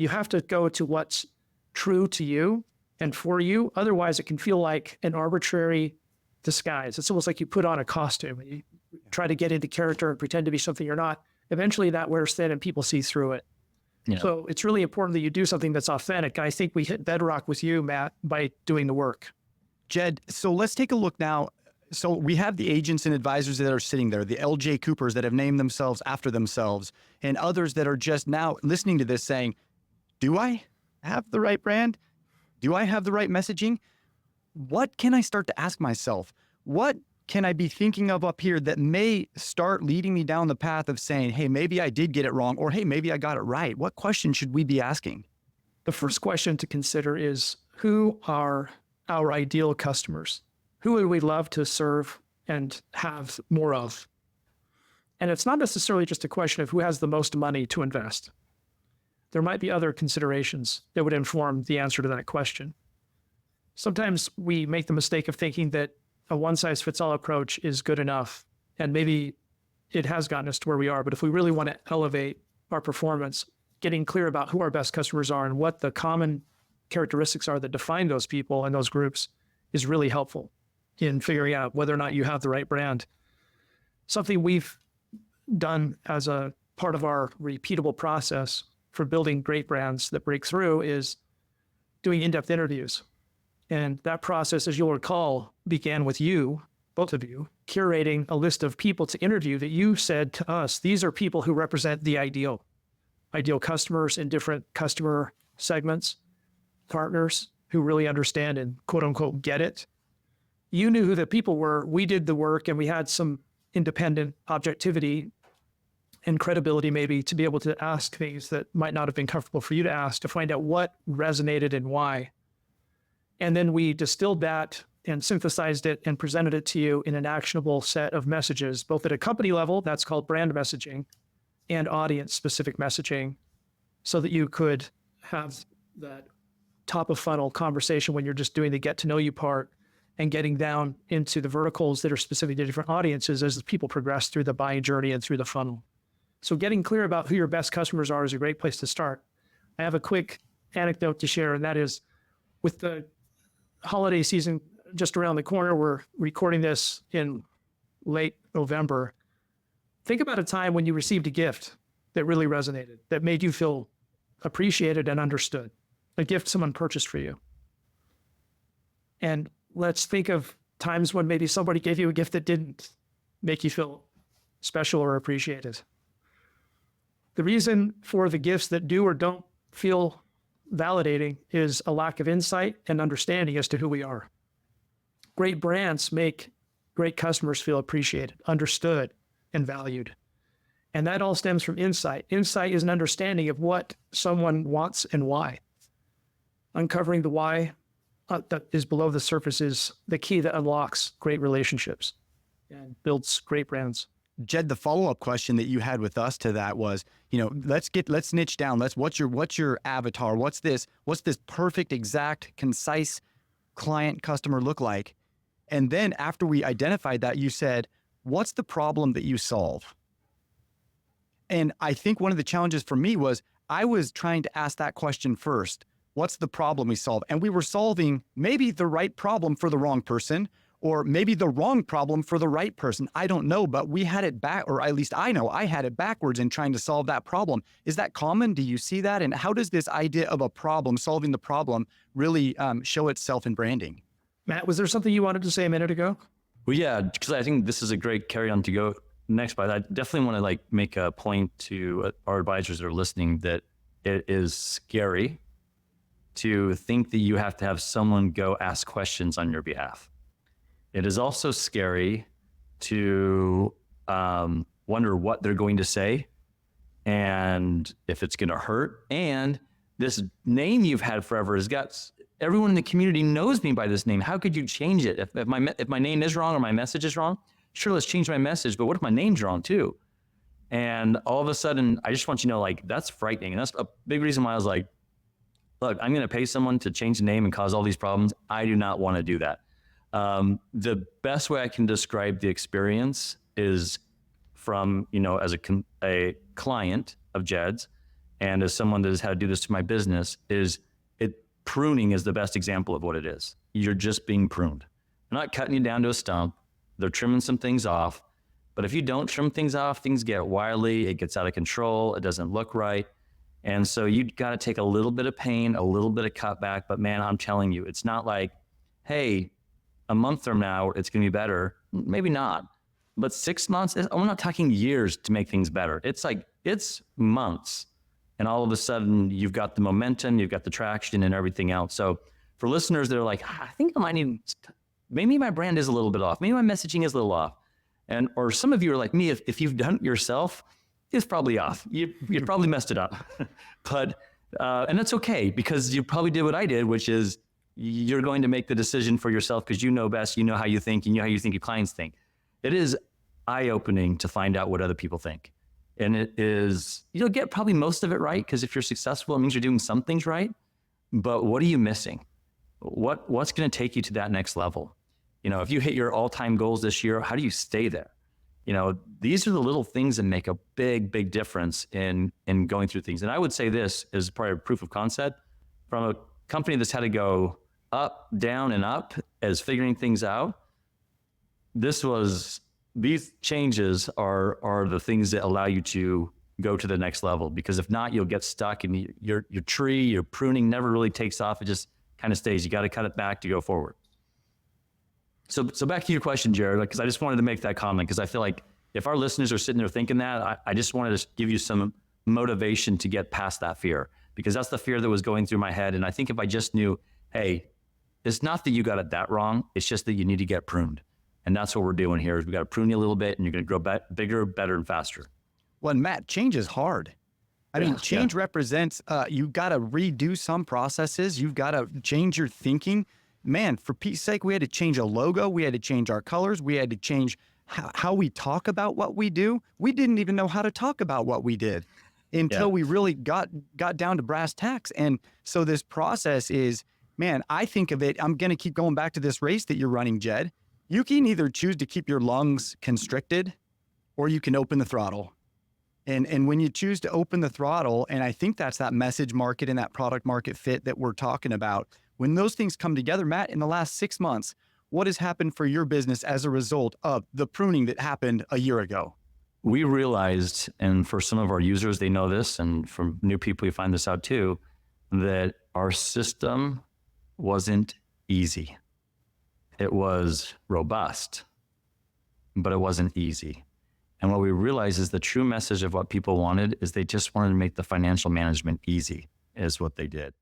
You have to go to what's true to you and for you. Otherwise, it can feel like an arbitrary disguise. It's almost like you put on a costume and you try to get into character and pretend to be something you're not. Eventually that wears thin and people see through it. Yeah. So it's really important that you do something that's authentic. I think we hit bedrock with you, Matt, by doing the work. Jed, so let's take a look now. So we have the agents and advisors that are sitting there, the LJ Coopers that have named themselves after themselves, and others that are just now listening to this saying, do I have the right brand? Do I have the right messaging? What can I start to ask myself? What can I be thinking of up here that may start leading me down the path of saying, hey, maybe I did get it wrong, or hey, maybe I got it right? What question should we be asking? The first question to consider is, who are our ideal customers? Who would we love to serve and have more of? And it's not necessarily just a question of who has the most money to invest. There might be other considerations that would inform the answer to that question. Sometimes we make the mistake of thinking that a one-size-fits-all approach is good enough, and maybe it has gotten us to where we are. But if we really want to elevate our performance, getting clear about who our best customers are and what the common characteristics are that define those people and those groups is really helpful in figuring out whether or not you have the right brand. Something we've done as a part of our repeatable process for building great brands that break through is doing in-depth interviews. And that process, as you'll recall, began with you, both of you, curating a list of people to interview that you said to us, these are people who represent the ideal customers in different customer segments, partners who really understand and quote unquote get it. You knew who the people were. We did the work and we had some independent objectivity and credibility maybe to be able to ask things that might not have been comfortable for you to ask, to find out what resonated and why. And then we distilled that and synthesized it and presented it to you in an actionable set of messages, both at a company level, that's called brand messaging, and audience-specific messaging, so that you could have that top-of-funnel conversation when you're just doing the get-to-know-you part and getting down into the verticals that are specific to different audiences as the people progress through the buying journey and through the funnel. So getting clear about who your best customers are is a great place to start. I have a quick anecdote to share, and that is with the holiday season just around the corner, we're recording this in late November. Think about a time when you received a gift that really resonated, that made you feel appreciated and understood, a gift someone purchased for you. And let's think of times when maybe somebody gave you a gift that didn't make you feel special or appreciated. The reason for the gifts that do or don't feel validating is a lack of insight and understanding as to who we are. Great brands make great customers feel appreciated, understood, and valued. And that all stems from insight. Insight is an understanding of what someone wants and why. Uncovering the why that is below the surface is the key that unlocks great relationships and builds great brands. Jed, the follow-up question that you had with us to that was, let's niche down. What's your avatar? What's this perfect, exact, concise client customer look like? And then after we identified that, you said, what's the problem that you solve? And I think one of the challenges for me was I was trying to ask that question first. What's the problem we solve? And we were solving maybe the right problem for the wrong person, or maybe the wrong problem for the right person. I don't know, but we had it back, or at least I know I had it backwards in trying to solve that problem. Is that common? Do you see that? And how does this idea of a problem, solving the problem, really show itself in branding? Matt, was there something you wanted to say a minute ago? Well, yeah, because I think this is a great carry on to go next, but I definitely want to make a point to our advisors that are listening that it is scary to think that you have to have someone go ask questions on your behalf. It is also scary to wonder what they're going to say and if it's going to hurt. And this name you've had forever has got everyone in the community knows me by this name. How could you change it? If my name is wrong or my message is wrong, sure, let's change my message. But what if my name's wrong too? And all of a sudden, I just want you to know, that's frightening. And that's a big reason why I was like, look, I'm going to pay someone to change the name and cause all these problems. I do not want to do that. The best way I can describe the experience is from, as a client of Jed's, and as someone that has had to do this to my business, pruning is the best example of what it is. You're just being pruned. They're not cutting you down to a stump. They're trimming some things off. But if you don't trim things off, things get wily, it gets out of control, it doesn't look right. And so you got to take a little bit of pain, a little bit of cutback. But man, I'm telling you, it's not like, hey, a month from now, it's going to be better. Maybe not. But 6 months, we're not talking years to make things better. It's months. And all of a sudden, you've got the momentum, you've got the traction and everything else. So for listeners that are like, I think I might need, maybe my brand is a little bit off. Maybe my messaging is a little off. Or some of you are like me, if you've done it yourself, it's probably off. You probably messed it up. But, and that's okay, because you probably did what I did, which is you're going to make the decision for yourself because you know best, you know how you think, and you know how you think your clients think. It is eye-opening to find out what other people think. And it is, you'll get probably most of it right, because if you're successful, it means you're doing some things right. But what are you missing? What's going to take you to that next level? If you hit your all-time goals this year, how do you stay there? These are the little things that make a big, big difference in going through things. And I would say this is probably a proof of concept from a company that's had to go up, down, and up as figuring things out. These changes are the things that allow you to go to the next level, because if not, you'll get stuck and your pruning never really takes off. It just kind of stays. You got to cut it back to go forward. So back to your question, Jared, because I just wanted to make that comment, because I feel like if our listeners are sitting there thinking that, I just wanted to give you some motivation to get past that fear, because that's the fear that was going through my head. And I think if I just knew, hey, it's not that you got it that wrong. It's just that you need to get pruned. And that's what we're doing here is we got to prune you a little bit, and you're going to grow bigger, better, and faster. Well, and Matt, change is hard. I mean, change represents, you've got to redo some processes. You've got to change your thinking. Man, for Pete's sake, we had to change a logo. We had to change our colors. We had to change how we talk about what we do. We didn't even know how to talk about what we did until we really got down to brass tacks. And so this process is, man, I think of it, I'm going to keep going back to this race that you're running, Jed. You can either choose to keep your lungs constricted, or you can open the throttle. And when you choose to open the throttle, and I think that's that message market and that product market fit that we're talking about, when those things come together, Matt, in the last 6 months, what has happened for your business as a result of the pruning that happened a year ago? We realized, and for some of our users, they know this, and for new people, you find this out too, that our system wasn't easy. It was robust, but it wasn't easy. And what we realized is the true message of what people wanted is they just wanted to make the financial management easy, is what they did.